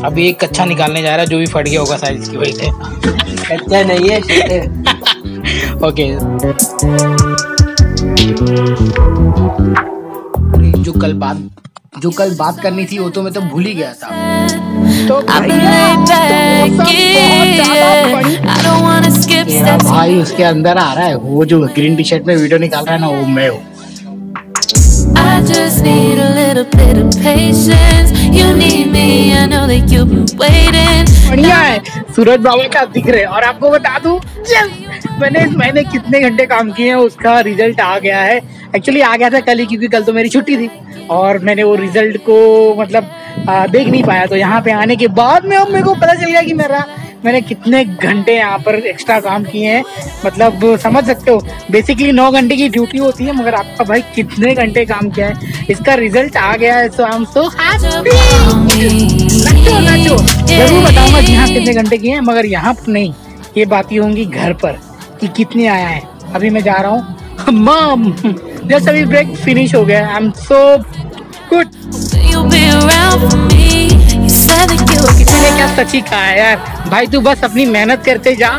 अभी एक कच्चा निकालने जा रहा है, जो भी फट गया होगा शायद इसकी वजह से। कच्चा नहीं है। ओके। जो कल बात करनी थी वो तो मैं तो भूल ही गया था। तो भाई उसके अंदर आ रहा है वो जो ग्रीन टी शर्ट में वीडियो निकाल रहा है ना, वो मैं हूँ। बढ़िया है, सूरज बाबा का दिख रहे। और आपको बता दूं, मैंने इस महीने कितने घंटे काम किए हैं उसका रिजल्ट आ गया है। एक्चुअली आ गया था कल ही, क्योंकि कल तो मेरी छुट्टी थी और मैंने वो रिजल्ट को मतलब देख नहीं पाया। तो यहाँ पे आने के बाद में अब मेरे को पता चल गया कि मैंने कितने घंटे यहाँ पर एक्स्ट्रा काम किए हैं। मतलब समझ सकते हो, बेसिकली 9 घंटे की ड्यूटी होती है, मगर आपका भाई कितने घंटे काम किया है, इसका रिजल्ट आ गया है। सो आई एम सो हैप्पी। नाचो जरूर बताऊंगा जी हाँ कितने घंटे किए हैं, मगर यहाँ पर नहीं, ये बातें होंगी घर पर कि कितने आया है। अभी मैं जा रहा हूँ मॉम, जस्ट अभी ब्रेक फिनिश हो गया। I am so good. किसी ने क्या सच्ची कहा है यार, भाई तू बस अपनी मेहनत करते जा,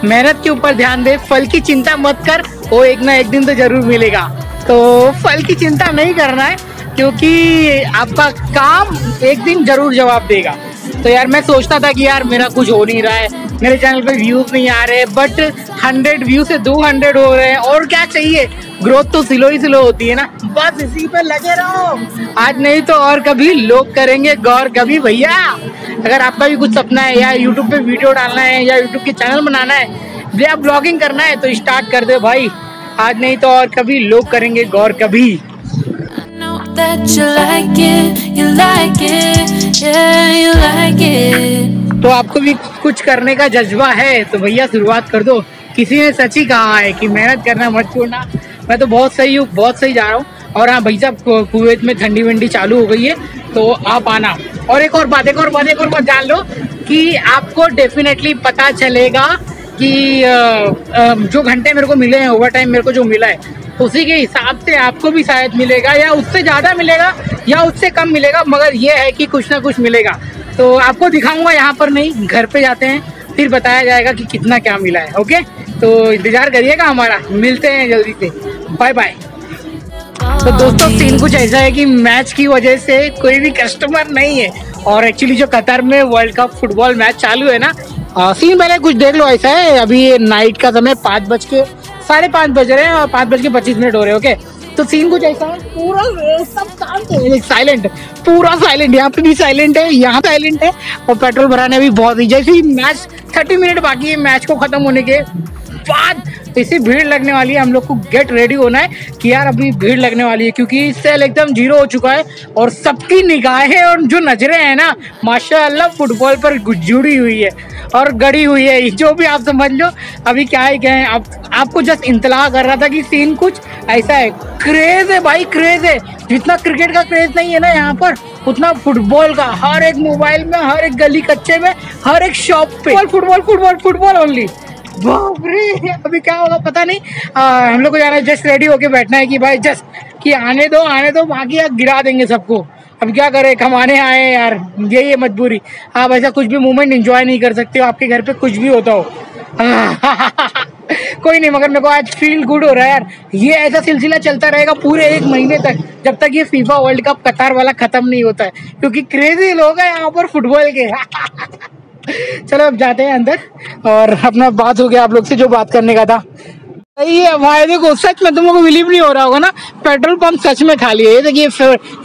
मेहनत के ऊपर ध्यान दे, फल की चिंता मत कर, वो एक ना एक दिन तो जरूर मिलेगा। तो फल की चिंता नहीं करना है, क्योंकि आपका काम एक दिन जरूर जवाब देगा। तो यार मैं सोचता था कि यार मेरा कुछ हो नहीं रहा है, मेरे चैनल पे व्यूज नहीं आ रहे, बट 100 व्यू से 200 हो रहे हैं, और क्या चाहिए। ग्रोथ तो स्लो ही स्लो होती है ना, बस इसी पे लगे रहो। आज नहीं तो और कभी लोग करेंगे गौर कभी। भैया अगर आपका भी कुछ सपना है, या यूट्यूब पे वीडियो डालना है, या यूट्यूब के चैनल बनाना है, या ब्लॉगिंग करना है, तो स्टार्ट कर दे भाई। आज नहीं तो और कभी लोग करेंगे गौर कभी। तो आपको भी कुछ करने का जज्बा है तो भैया शुरुआत कर दो। किसी ने सच ही कहा है कि मेहनत करना मत छोड़ना। मैं तो बहुत सही हूँ, बहुत सही जा रहा हूँ। और हाँ भाई साहब, कुवैत में ठंडी वंडी चालू हो गई है, तो आप आना। और एक और बात जान लो कि आपको डेफिनेटली पता चलेगा कि जो घंटे मेरे को मिले हैं, ओवर टाइम मेरे को जो मिला है, उसी के हिसाब से आपको भी शायद मिलेगा, या उससे ज़्यादा मिलेगा या उससे कम मिलेगा, मगर ये है कि कुछ ना कुछ मिलेगा। तो आपको दिखाऊंगा, यहाँ पर नहीं, घर पे जाते हैं फिर बताया जाएगा कि कितना क्या मिला है। ओके, तो इंतजार करिएगा हमारा, मिलते हैं जल्दी से, बाय बाय। तो दोस्तों सीन कुछ ऐसा है कि मैच की वजह से कोई भी कस्टमर नहीं है, और एक्चुअली जो कतर में वर्ल्ड कप फुटबॉल मैच चालू है ना, सीन पहले कुछ देख लो ऐसा है। अभी नाइट का समय 5:05 बज रहे हैं और 5:25 हो रहे हैं। ओके, तो सीन कुछ ऐसा है, पूरा सब शांत, साइलेंट, पूरा साइलेंट। यहाँ पे भी साइलेंट है, यहाँ साइलेंट है, और पेट्रोल भराने भी बहुत ही। जैसे ही मैच 30 मिनट बाकी है मैच को खत्म होने के बाद, इसी भीड़ लगने वाली है। हम लोग को गेट रेडी होना है कि यार अभी भीड़ लगने वाली है, क्योंकि सेल एकदम 0 हो चुका है, और सबकी निगाहें और जो नजरें हैं ना, माशाअल्लाह फुटबॉल पर जुड़ी हुई है और गड़ी हुई है। जो भी आप समझ लो, अभी क्या ही कहें। आपको जस्ट इंतला कर रहा था कि सीन कुछ ऐसा है। क्रेज है भाई, क्रेज है। जितना क्रिकेट का क्रेज नहीं है ना यहाँ पर, उतना फुटबॉल का। हर एक मोबाइल में, हर एक गली कच्चे में, हर एक शॉप पे फुटबॉल फुटबॉल फुटबॉल ओनली। बाप रे, अभी क्या होगा पता नहीं। हम लोग को जाना है, जस्ट रेडी होके बैठना है कि भाई जस्ट कि आने दो, बाकी यार गिरा देंगे सबको। अब क्या करें, कमाने आए हैं यार, यही है मजबूरी। आप ऐसा कुछ भी मोमेंट एंजॉय नहीं कर सकते हो, आपके घर पे कुछ भी होता हो। कोई नहीं, मगर मेरे को आज फील गुड हो रहा है यार। ये ऐसा सिलसिला चलता रहेगा पूरे 1 महीने तक, जब तक ये फीफा वर्ल्ड कप कतार वाला खत्म नहीं होता है, क्योंकि क्रेजी लोग हैं यहाँ पर फुटबॉल के। चलो अब जाते हैं अंदर, और अपना बात हो गया आप लोग से जो बात करने का था। सही है भाई, देखो सच में तुम लोगों को बिलीव नहीं हो रहा होगा ना, पेट्रोल पंप सच में खाली है। देखिए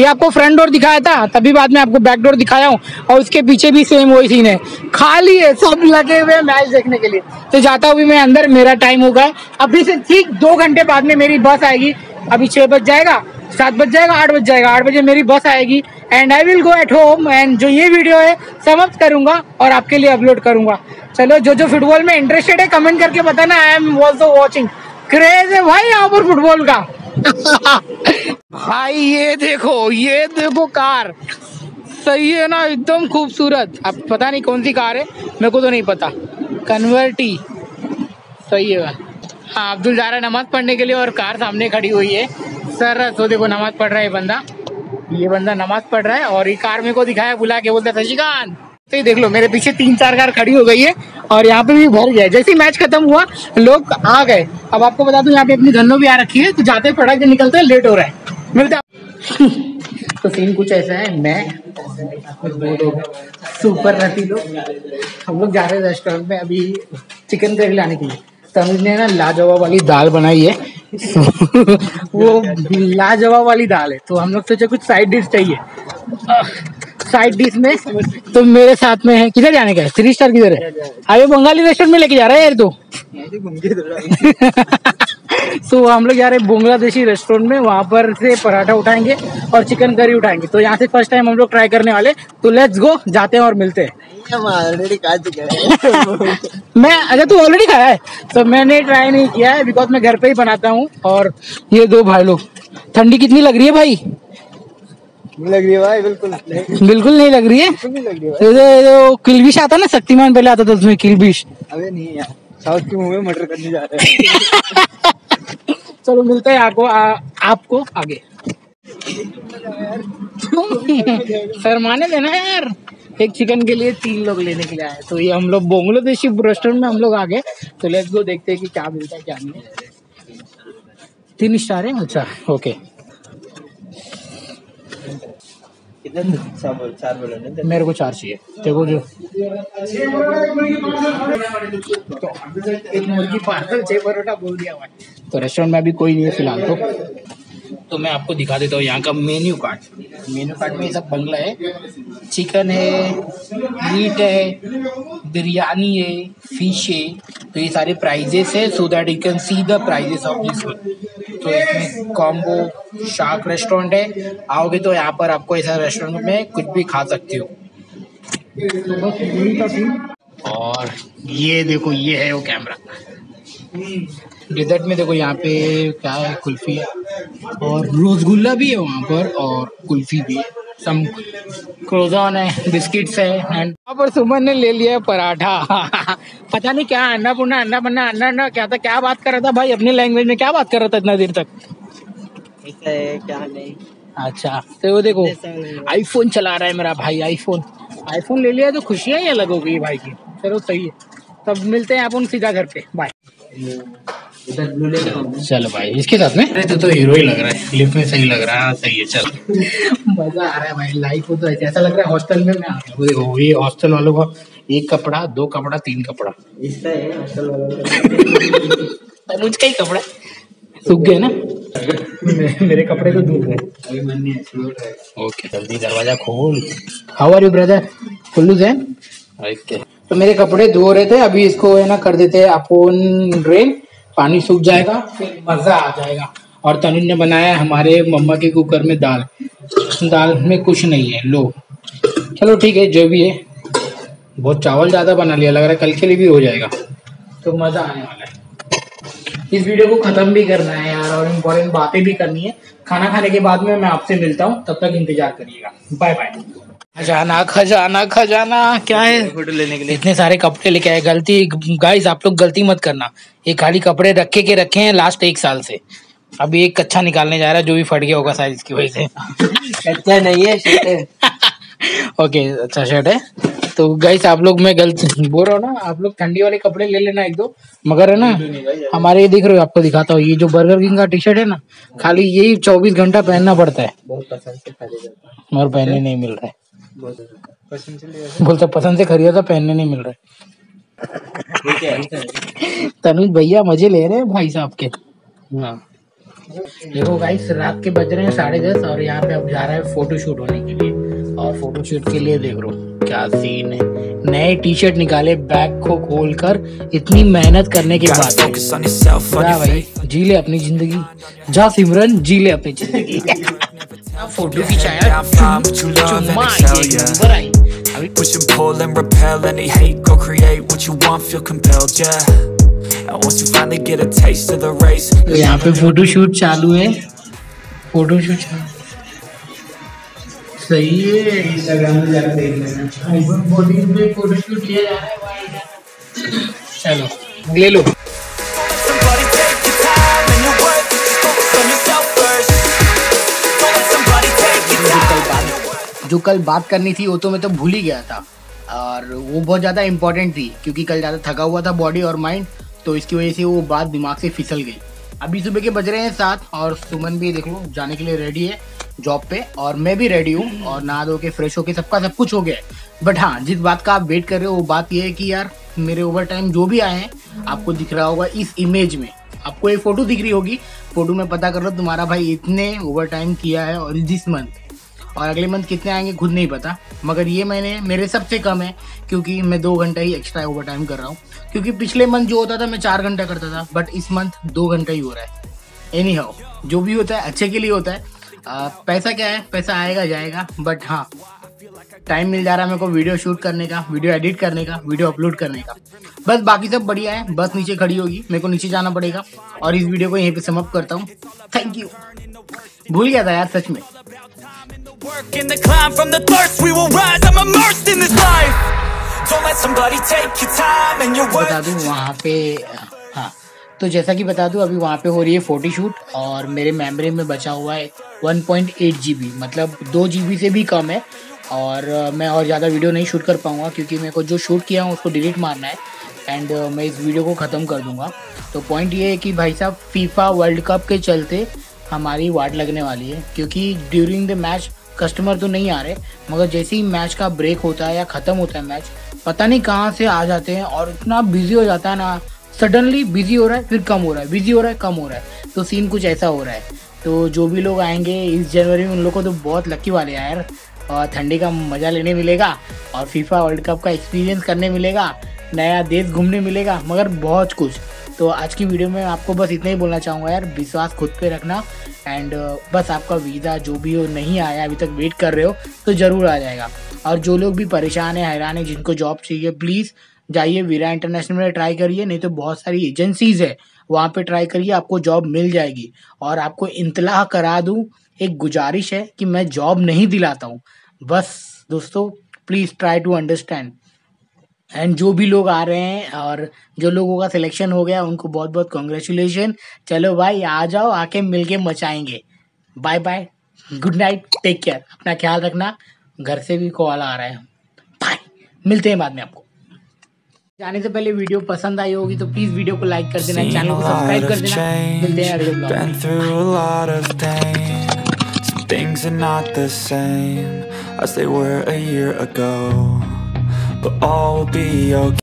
ये आपको फ्रंट डोर दिखाया था, तभी बाद में आपको बैक डोर दिखाया हूँ, और उसके पीछे भी सेम वही सीन है, खाली है, सब लगे हुए मैच देखने के लिए। तो जाता हूँ मैं अंदर, मेरा टाइम होगा अभी से ठीक 2 घंटे बाद में मेरी बस आएगी। अभी 6 बज जाएगा, 7 बज जाएगा, 8 बज जाएगा, 8 बजे मेरी बस आएगी, and I will go at home, and जो ये वीडियो है समाप्त करूंगा और आपके लिए अपलोड करूंगा। चलो, जो फुटबॉल में इंटरेस्टेड है कमेंट करके बताना, I am also watching. Craze है भाई यहाँ पर फुटबॉल का। भाई ये देखो कार, सही है ना, एकदम खूबसूरत। अब पता नहीं कौन सी कार है, मेरे को तो नहीं पता। कन्वर्टी सही है। हाँ, अब्दुल जा रहा है नमाज पढ़ने के लिए, और कार सामने खड़ी हुई है। सर तो देखो नमाज पढ़ रहा है ये बंदा नमाज पढ़ रहा है, और ये कार मेरे को दिखाया, बुला के बोलता है शशिकांत तो ये देख लो मेरे पीछे 3-4 कार खड़ी हो गई है और यहाँ पे भी भर गया है। जैसे ही मैच खत्म हुआ लोग आ गए। अब आपको बता दूं यहाँ पे अपनी धन्नो भी आ रखी है, तो जाते फटाक से निकलते हैं, लेट हो रहा है मिलता। तो सीन कुछ ऐसा है, मैं सुपर रती लोग हम लोग जा रहे हैं रेस्टोरेंट में अभी चिकन करी लाने के लिए। तनुज ने ना लाजवाब वाली दाल बनाई है वो लाजवाब वाली दाल है, तो हम लोग सोचे कुछ साइड डिश चाहिए। साइड डिश में तो मेरे साथ में है, किधर जाने का है? 3 स्टार किधर है? अरे बंगाली रेस्टोरेंट में लेके जा रहा है यार तो तो हम लोग जा रहे हैं बांग्लादेशी रेस्टोरेंट में, वहाँ पर से पराठा उठाएंगे और चिकन करी उठाएंगे। तो यहाँ से फर्स्ट टाइम हम लोग ट्राई करने वाले, तो लेट्स गो, जाते हैं और मिलते हैं। ऑलरेडी खा चुके हैं मैं अच्छा तू ऑलरेडी खाया है? तो मैंने ट्राई नहीं किया है बिकॉज मैं घर पे ही बनाता हूँ। और ये दो भाई लोग, ठंडी कितनी लग रही है भाई? नहीं लग रही है भाई, बिल्कुल बिल्कुल नहीं लग रही है। लग रही है जो किलबिश आता ना, शक्तिमान पहले आता था उसमें किलबिश। अबे नहीं यार, साउथ के मुंह में मटर करने जा रहे हैं चलो मिलते हैं आपको आगे शर्माने देना यार, एक चिकन के लिए 3 लोग लेने के लिए आए। तो ये हम लोग बांग्लादेशी रेस्टोरेंट में हम लोग आ गए, तो लेट्स गो देखते हैं कि क्या मिलता है क्या नहीं। 3 स्टार है? अच्छा ओके। चार बोलो मेरे को 4 चाहिए। देखो जो तो एक मुर्गी पार्सल 6 परोठा बोल दिया हुआ है। तो रेस्टोरेंट में अभी कोई नहीं है फिलहाल। तो मैं आपको दिखा देता हूँ यहाँ का मेन्यू कार्ड। मेन्यू कार्ड में सब बंगला है, चिकन है, मीट है, बिरयानी है, फिश है। तो ये सारे प्राइजेस है, so that you can see the prices of this one. तो इसमें कॉम्बो शार्क रेस्टोरेंट है, आओगे तो यहाँ पर आपको ऐसा रेस्टोरेंट में कुछ भी खा सकते हो। तो बस यही था सीन। और ये देखो, ये है वो कैमरा। डेजर्ट में देखो यहाँ पे क्या है, कुल्फी है और रसगुल्ला भी है वहाँ पर, और कुल्फी भी है, सम क्रोजॉन है, बिस्किट्स है। एंड वहाँ पर सुमन ने ले लिया है पराठा पता नहीं क्या अन्ना क्या था, क्या बात कर रहा था भाई अपनी लैंग्वेज में, क्या बात कर रहा था इतना देर तक? ऐसा है क्या नहीं। अच्छा तो वो देखो आईफोन चला रहा है मेरा भाई, आईफोन ले लिया तो खुशियाँ ही अलग हो गई भाई की। चलो सही है, तब मिलते हैं अपन सीधा घर पे, बाय। चलो भाई इसके साथ में, अरे तो हीरो ही लग रहा है, लिफ्ट में सही लग रहा है। सही है, चल मजा आ रहा है भाई लाइफ हो। तो ऐसा लग रहा है हॉस्टल में मैं आ गया। वो देखो ये हॉस्टल वालों का 1 कपड़ा 2 कपड़ा 3 कपड़ा, इसका है हॉस्टल वाला मुझका ही कपड़ा सूख गए ना मेरे कपड़े तो धूप गए। अभी मन नहीं है। ओके जल्दी दरवाजा खोल। How are you brother? Kullu Jain. Okay तो मेरे कपड़े धो रहे थे, अभी इसको है ना कर देते हैं अपन ड्रेन, पानी सूख जाएगा फिर मजा आ जाएगा। और तनुज ने बनाया है हमारे मम्मा के कुकर में दाल में कुछ नहीं है। लो चलो ठीक है जो भी है, बहुत चावल ज्यादा बना लिया, लग रहा है कल के लिए भी हो जाएगा, तो मजा आने वाला है। इस वीडियो को खत्म भी करना है यार, और इम्पोर्टेंट बातें भी करनी है। खाना खाने के बाद में मैं आपसे मिलता हूँ, तब तक इंतजार करिएगा। Bye bye. खजाना क्या है? फोटो लेने के लिए इतने सारे कपड़े लेके आए। गलती गाइस, आप लोग गलती मत करना, ये खाली कपड़े रखे हैं लास्ट 1 साल से। अभी एक कच्चा निकालने जा रहा है, जो भी फट गया होगा शायद इसकी वजह से कच्चा नहीं है, शर्ट है ओके अच्छा शर्ट है। तो गाइस आप लोग, मैं गलत बोल रहा हूँ ना, आप लोग ठंडी वाले कपड़े ले लेना 1-2, मगर है ना हमारे ये दिख रहे हो, आपको दिखाता हूँ, ये जो बर्गर किंग का टी शर्ट है ना, खाली यही 24 घंटा पहनना पड़ता है, बहुत पसंद से खरीदा था और पहनने नहीं मिल रहा है। पसंद पसंद से खरीदा था, पहनने नहीं मिल रहा है। तनुज भैया मजे ले रहे हैं भाई साहब के। हाँ देखो गाइस, रात के बज रहे हैं 10:30 और यहाँ पे अब जा रहा है फोटो शूट होने के लिए। और फोटो शूट के लिए देख लो क्या सीन है, नए टी शर्ट निकाले बैग को खोलकर, इतनी मेहनत करने के बाद। जा भाई जी ले अपनी जिंदगी, जा सिमरन जी ले अपनी जिंदगी। फोटो खिंचाया, push and pull and repel any hate, go create what you want, feel compelled, yeah. And once you finally get a taste of the race, तो यहाँ पे फोटो शूट चालू है, फोटो शूट सही है। इंस्टाग्राम में जाकर देख लेना, फोटो शूट लिया जा रहा है भाई। चलो ले लो। somebody take your time and your worth, just focus on yourself first. Don't let somebody take your time. जो कल बात करनी थी वो तो मैं तो भूल ही गया था। और वो बहुत ज़्यादा इम्पोर्टेंट थी क्योंकि कल ज़्यादा थका हुआ था बॉडी और माइंड, तो इसकी वजह से वो बात दिमाग से फिसल गई। अभी सुबह के बज रहे हैं 7 और सुमन भी देख लो जाने के लिए रेडी है जॉब पे, और मैं भी रेडी हूँ और नहा धो के फ्रेश होके सबका सब कुछ हो गया है। बट हाँ, जिस बात का आप वेट कर रहे हो वो बात ये है कि यार मेरे ओवर टाइम जो भी आए हैं आपको दिख रहा होगा इस इमेज में, आपको एक फोटो दिख रही होगी, फोटो में पता कर लो तुम्हारा भाई इतने ओवर टाइम किया है और दिस मंथ, और अगले मंथ कितने आएंगे खुद नहीं पता, मगर ये महीने मेरे सबसे कम है क्योंकि मैं 2 घंटा ही एक्स्ट्रा ओवर टाइम कर रहा हूँ। क्योंकि पिछले मंथ जो होता था मैं 4 घंटा करता था, बट इस मंथ 2 घंटा ही हो रहा है। एनी हाउ, जो भी होता है अच्छे के लिए होता है। पैसा क्या है, पैसा आएगा जाएगा, बट हाँ टाइम मिल जा रहा है मेरे को वीडियो शूट करने का, वीडियो एडिट करने का, वीडियो अपलोड करने का। बस बाकी सब बढ़िया है, बस नीचे खड़ी होगी, मेरे को नीचे जाना पड़ेगा और इस वीडियो को यहीं पे समाप्त करता हूँ। Thank you. भूल गया था यार सच में। बता दूं वहाँ पे, हाँ तो जैसा कि बता दूं अभी वहाँ पे हो रही है फोटो शूट और मेरे मेमोरी में बचा हुआ है 1.8 GB, मतलब 2 GB से भी कम है। और मैं और ज़्यादा वीडियो नहीं शूट कर पाऊँगा क्योंकि मेरे को जो शूट किया हूँ उसको डिलीट मारना है एंड मैं इस वीडियो को ख़त्म कर दूँगा। तो पॉइंट ये है कि भाई साहब फीफा वर्ल्ड कप के चलते हमारी वाट लगने वाली है, क्योंकि ड्यूरिंग द मैच कस्टमर तो नहीं आ रहे, मगर जैसे ही मैच का ब्रेक होता है या ख़त्म होता है मैच, पता नहीं कहाँ से आ जाते हैं और इतना बिजी हो जाता है ना, सडनली बिजी हो रहा है फिर कम हो रहा है, बिजी हो रहा है कम हो रहा है, तो सीन कुछ ऐसा हो रहा है। तो जो भी लोग आएंगे इस जनवरी में उन लोगों को तो बहुत लकी वाले हैं यार, और ठंडी का मज़ा लेने मिलेगा और फीफा वर्ल्ड कप का एक्सपीरियंस करने मिलेगा, नया देश घूमने मिलेगा, मगर बहुत कुछ। तो आज की वीडियो में आपको बस इतना ही बोलना चाहूँगा यार, विश्वास खुद पे रखना एंड बस आपका वीज़ा जो भी हो नहीं आया अभी तक वेट कर रहे हो तो ज़रूर आ जाएगा। और जो लोग भी परेशान है हैरान है जिनको जॉब चाहिए प्लीज़ जाइए वीरा इंटरनेशनल में ट्राई करिए, नहीं तो बहुत सारी एजेंसीज़ है वहाँ पे ट्राई करिए, आपको जॉब मिल जाएगी। और आपको इंतलाह करा दूँ, एक गुजारिश है कि मैं जॉब नहीं दिलाता हूँ, बस दोस्तों please try to understand. And जो भी लोग आ रहे हैं और जो लोगों का सिलेक्शन हो गया उनको बहुत बहुत कॉन्ग्रेचुलेशन। चलो भाई आ जाओ, आके मिलके मचाएंगे। Bye bye, good night, take care, अपना ख्याल रखना। घर से भी कॉल आ रहा है, बाय, मिलते हैं बाद में। आपको जाने से पहले वीडियो पसंद आई होगी तो प्लीज वीडियो को लाइक कर देना, चैनल को सब्सक्राइब कर देना। मिलते हैं अगले ब्लॉग में।